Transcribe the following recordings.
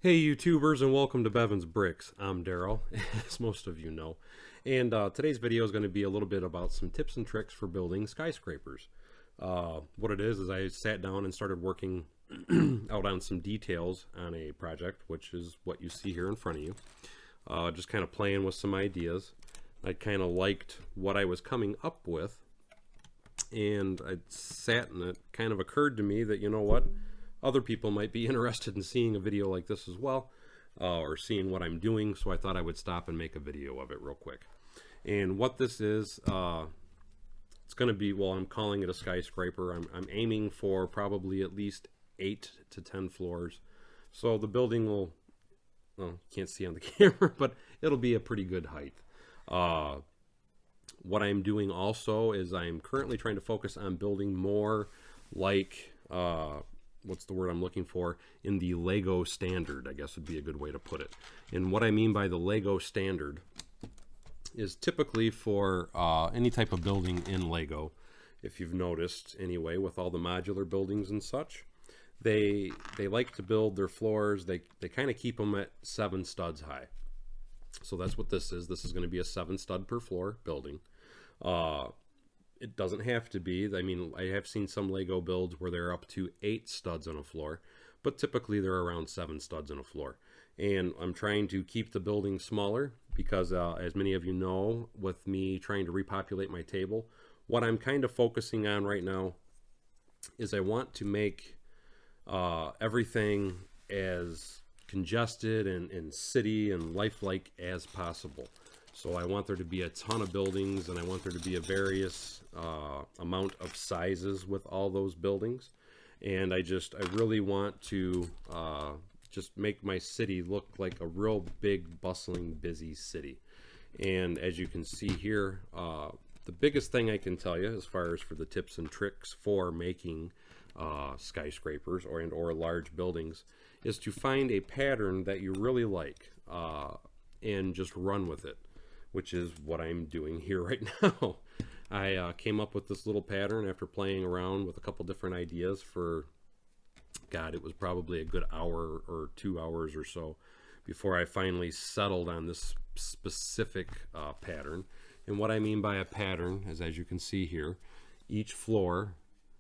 Hey YouTubers, and welcome to Bevan's Bricks. I'm Daryl, as most of you know. And today's video is going to be a little bit about some tips and tricks for building skyscrapers. What it is I sat down and started working out on some details on a project, which is what you see here in front of you. Just kind of playing with some ideas. I kind of liked what I was coming up with, and I sat and it kind of occurred to me that, you know what, other people might be interested in seeing a video like this as well, or seeing what I'm doing, so I thought I would stop and make a video of it real quick. And what this is, it's going to be, well, I'm calling it a skyscraper. I'm aiming for probably at least 8 to 10 floors. So the building will, well, you can't see on the camera, but it'll be a pretty good height. What I'm doing also is I'm currently trying to focus on building more like, what's the word I'm looking for, in the Lego standard, I guess would be a good way to put it. And what I mean by the Lego standard is typically for any type of building in Lego, if you've noticed anyway, with all the modular buildings and such, they like to build their floors, they kind of keep them at 7 studs high. So that's what this is. This is going to be a 7 stud per floor building. It doesn't have to be. I mean, I have seen some Lego builds where they're up to 8 studs on a floor, but typically they're around 7 studs on a floor. And I'm trying to keep the building smaller because, as many of you know, with me trying to repopulate my table, what I'm kind of focusing on right now is I want to make everything as congested and city and lifelike as possible. So I want there to be a ton of buildings, and I want there to be a various amount of sizes with all those buildings. And I really want to just make my city look like a real big, bustling, busy city. And as you can see here, the biggest thing I can tell you as far as for the tips and tricks for making skyscrapers or large buildings is to find a pattern that you really like and just run with it, which is what I'm doing here right now. I came up with this little pattern after playing around with a couple different ideas for, God, it was probably a good hour or 2 hours or so before I finally settled on this specific pattern. And what I mean by a pattern is, as you can see here, each floor,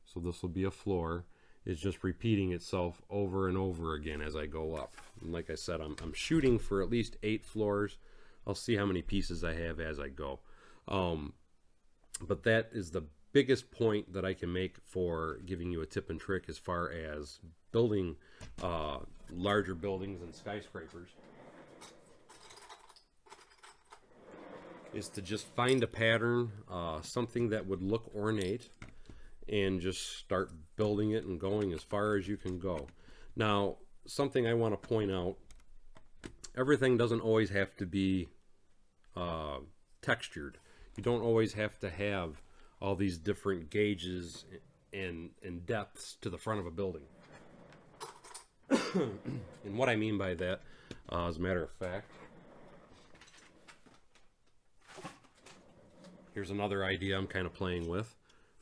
so this will be a floor, is just repeating itself over and over again as I go up. And like I said, I'm shooting for at least 8 floors. I'll see how many pieces I have as I go. But that is the biggest point that I can make for giving you a tip and trick as far as building larger buildings and skyscrapers, is to just find a pattern, something that would look ornate, and just start building it and going as far as you can go. Now, something I want to point out, everything doesn't always have to be textured. You don't always have to have all these different gauges and depths to the front of a building. And what I mean by that, as a matter of fact, here's another idea I'm kind of playing with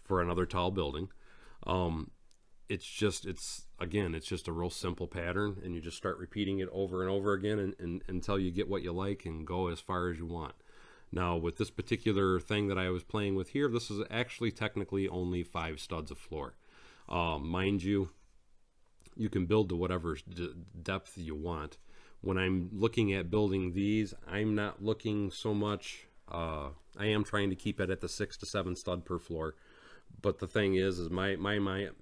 for another tall building. It's just a real simple pattern, and you just start repeating it over and over again and until you get what you like and go as far as you want. Now, with this particular thing that I was playing with here, this is actually technically only 5 studs of floor. Mind you, you can build to whatever depth you want. When I'm looking at building these, I'm not looking so much, I am trying to keep it at the 6 to 7 stud per floor. But the thing is my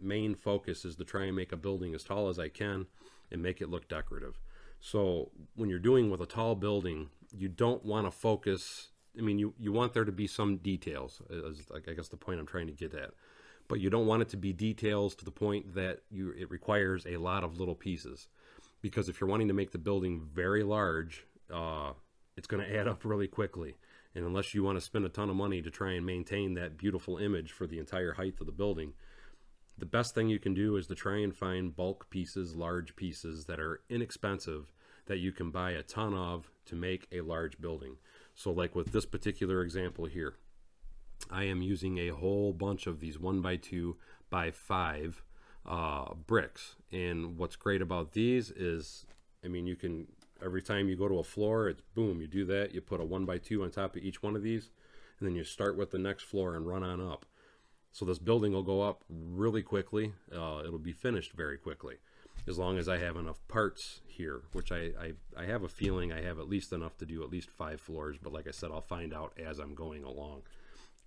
main focus is to try and make a building as tall as I can and make it look decorative. So when you're doing with a tall building, you don't want to focus, I mean, you want there to be some details, is I guess the point I'm trying to get at. But you don't want it to be details to the point that it requires a lot of little pieces. Because if you're wanting to make the building very large, it's going to add up really quickly. And unless you want to spend a ton of money to try and maintain that beautiful image for the entire height of the building, the best thing you can do is to try and find bulk pieces, large pieces that are inexpensive, that you can buy a ton of to make a large building. So like with this particular example here, I am using a whole bunch of these 1x2 by 5 bricks. And what's great about these is I mean, you can, every time you go to a floor, it's boom, you do that, you put a 1x2 on top of each one of these, and then you start with the next floor and run on up. So this building will go up really quickly. It'll be finished very quickly, as long as I have enough parts here, which I have a feeling I have at least enough to do at least 5 floors, but like I said, I'll find out as I'm going along.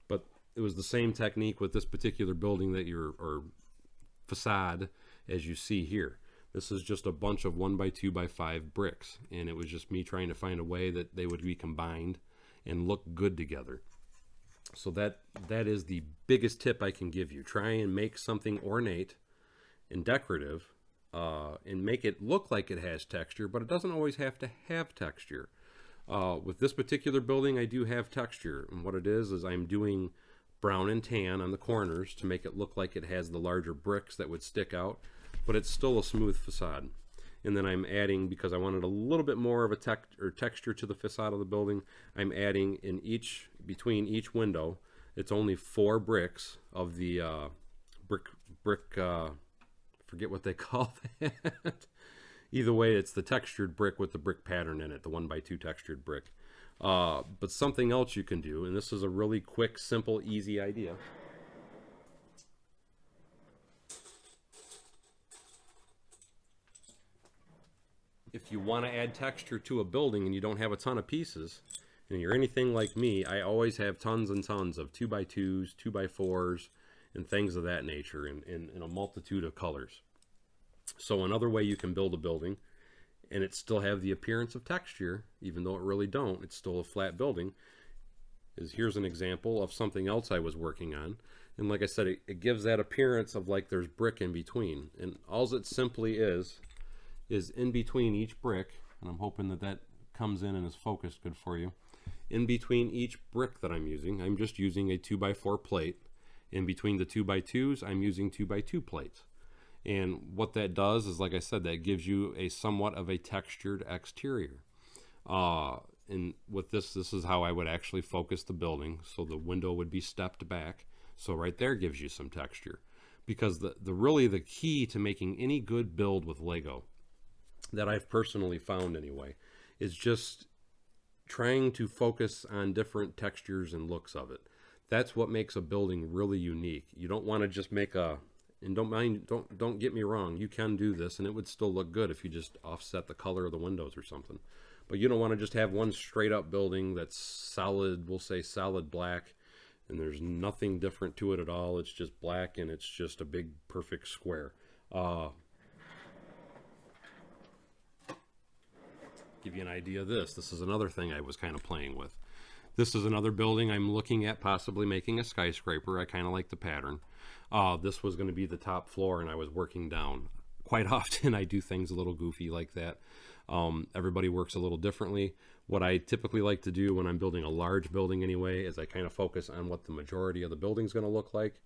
But it was the same technique with this particular building that or facade as you see here. This is just a bunch of 1x2x5 bricks, and it was just me trying to find a way that they would be combined and look good together. So that is the biggest tip I can give you. Try and make something ornate and decorative, and make it look like it has texture, but it doesn't always have to have texture. With this particular building, I do have texture, and what it is I'm doing brown and tan on the corners to make it look like it has the larger bricks that would stick out, but it's still a smooth facade. And then I'm adding, because I wanted a little bit more of a texture to the facade of the building, I'm adding between each window, it's only 4 bricks of the forget what they call that. Either way, it's the textured brick with the brick pattern in it, the 1x2 textured brick. But something else you can do, and this is a really quick, simple, easy idea. If you want to add texture to a building and you don't have a ton of pieces, and you're anything like me, I always have tons and tons of 2x2s, 2x4s, and things of that nature in a multitude of colors. So another way you can build a building and it still have the appearance of texture, even though it really don't, it's still a flat building, is here's an example of something else I was working on. And like I said, it gives that appearance of like there's brick in between. And all it simply is in between each brick, and I'm hoping that that comes in and is focused good for you. In between each brick that I'm just using a 2x4 plate. In between the 2x2s, I'm using 2x2 plates. And what that does is, like I said, that gives you a somewhat of a textured exterior. And with this is how I would actually focus the building. So the window would be stepped back. So right there gives you some texture. Because really the key to making any good build with Lego, that I've personally found anyway, is just trying to focus on different textures and looks of it. That's what makes a building really unique. You don't want to just make and don't get me wrong, you can do this and it would still look good if you just offset the color of the windows or something. But you don't want to just have one straight up building that's solid, we'll say solid black, and there's nothing different to it at all. It's just black and it's just a big perfect square. Give you an idea of this. This is another thing I was kind of playing with. This is another building I'm looking at possibly making a skyscraper. I kind of like the pattern. This was going to be the top floor and I was working down. Quite often I do things a little goofy like that. Everybody works a little differently. What I typically like to do when I'm building a large building anyway is I kind of focus on what the majority of the building is going to look like.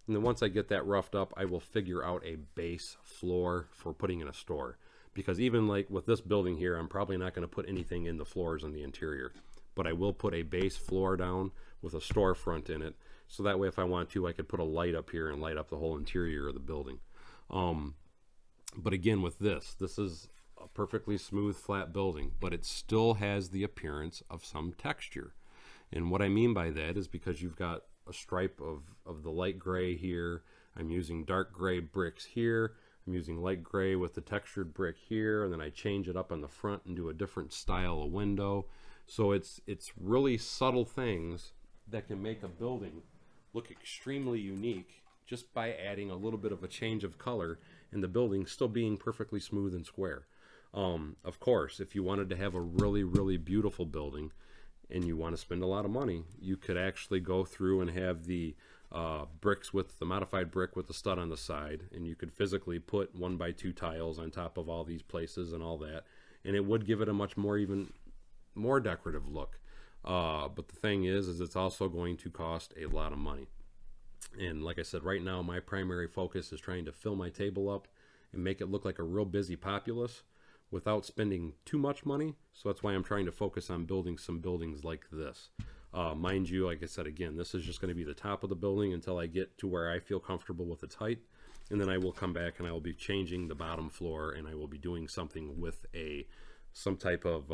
And then once I get that roughed up, I will figure out a base floor for putting in a store. Because even like with this building here, I'm probably not going to put anything in the floors in the interior. But I will put a base floor down with a storefront in it. So that way if I want to, I could put a light up here and light up the whole interior of the building. But again, with this is a perfectly smooth flat building, but it still has the appearance of some texture. And what I mean by that is because you've got a stripe of the light gray here. I'm using dark gray bricks here. I'm using light gray with the textured brick here, and then I change it up on the front and do a different style of window. So it's really subtle things that can make a building look extremely unique just by adding a little bit of a change of color and the building still being perfectly smooth and square. Of course, if you wanted to have a really, really beautiful building and you want to spend a lot of money, you could actually go through and have the bricks with the modified brick with the stud on the side, and you could physically put 1x2 tiles on top of all these places and all that, and it would give it a much more even more decorative look. But the thing is it's also going to cost a lot of money. And like I said, right now my primary focus is trying to fill my table up and make it look like a real busy populace without spending too much money. So that's why I'm trying to focus on building some buildings like this. Mind you, like I said, again, this is just going to be the top of the building until I get to where I feel comfortable with its height. and then I will come back and I will be changing the bottom floor, and I will be doing something with some type of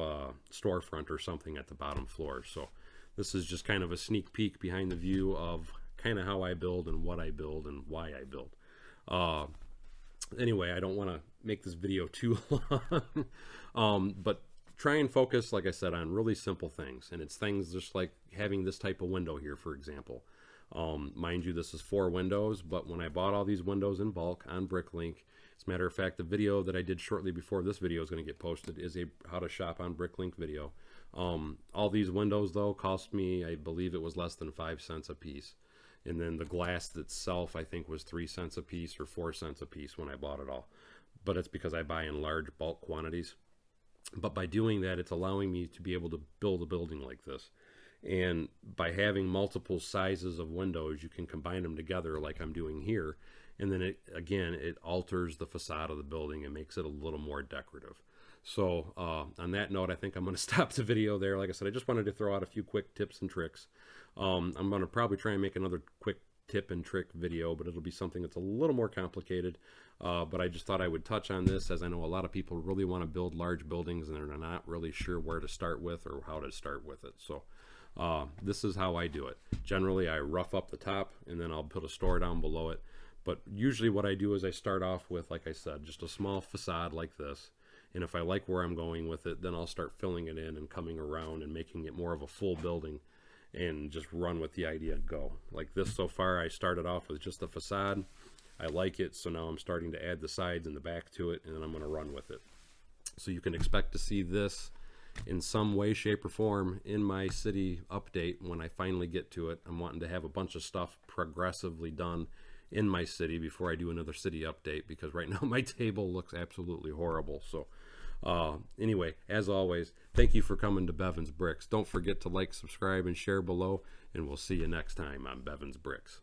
storefront or something at the bottom floor. So this is just kind of a sneak peek behind the view of kind of how I build and what I build and why I build. Anyway, I don't want to make this video too long, but try and focus, like I said, on really simple things. And it's things just like having this type of window here, for example. Mind you, this is 4 windows, but when I bought all these windows in bulk on Bricklink, as a matter of fact, the video that I did shortly before this video is going to get posted is a how to shop on Bricklink video. All these windows, though, cost me, I believe it was less than 5 cents a piece. And then the glass itself, I think, was 3 cents a piece or 4 cents a piece when I bought it all. But it's because I buy in large bulk quantities. But by doing that, it's allowing me to be able to build a building like this. And by having multiple sizes of windows, you can combine them together like I'm doing here. And then it alters the facade of the building and makes it a little more decorative. So on that note, I think I'm going to stop the video there. Like I said, I just wanted to throw out a few quick tips and tricks. I'm going to probably try and make another quick tip and trick video, but it'll be something that's a little more complicated. But I just thought I would touch on this, as I know a lot of people really want to build large buildings and they're not really sure where to start with or how to start with it. So this is how I do it. Generally, I rough up the top and then I'll put a store down below it. But usually what I do is I start off with, like I said, just a small facade like this. And if I like where I'm going with it, then I'll start filling it in and coming around and making it more of a full building and just run with the idea and go. Like this so far, I started off with just the facade. I like it, so now I'm starting to add the sides and the back to it, and then I'm going to run with it. So you can expect to see this in some way, shape, or form in my city update when I finally get to it. I'm wanting to have a bunch of stuff progressively done in my city before I do another city update, because right now my table looks absolutely horrible. So anyway, as always, thank you for coming to Bevan's Bricks. Don't forget to like, subscribe, and share below, and we'll see you next time on Bevan's Bricks.